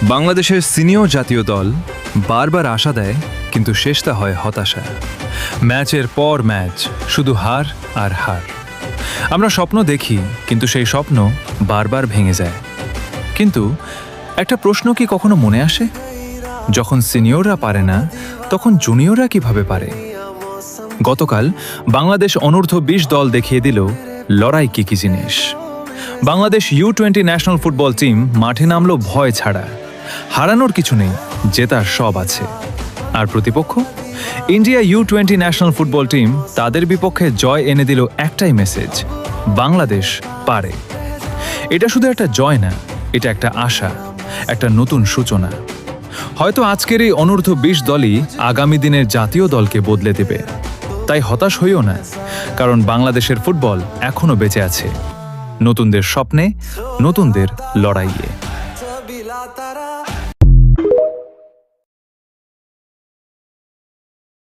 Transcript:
বাংলাদেশের সিনিয়র জাতীয় দল বারবার আশা দেয়, কিন্তু শেষটা হয় হতাশা। ম্যাচের পর ম্যাচ শুধু হার আর হার। আমরা স্বপ্ন দেখি, কিন্তু সেই স্বপ্ন বারবার ভেঙে যায়। কিন্তু একটা প্রশ্ন কি কখনো মনে আসে, যখন সিনিয়ররা পারে না, তখন জুনিয়ররা কিভাবে পারে? গতকাল বাংলাদেশ অনূর্ধ্ব-20 দল দেখিয়ে দিল লড়াই কি কি জিনিস। Bangladesh U20 national football team মাঠে নামলো ভয় ছাড়া। হারানোর কিছু নেই, জেতার সব আছে। আর প্রতিপক্ষ India U20 national football team, তাদের বিপক্ষে জয় এনে দিল একটাই মেসেজ: বাংলাদেশ পারে। এটা শুধু একটা জয় না, এটা একটা আশা, একটা নতুন সূচনা। হয়তো আজকের এই অনূর্ধ্ব-20 দলই আগামী দিনের জাতীয় দলকে বদলে দেবে। তাই হতাশ হইও না, কারণ বাংলাদেশের ফুটবল এখনো বেঁচে আছে, নতুনদের স্বপ্নে, নতুনদের লড়াইয়ে।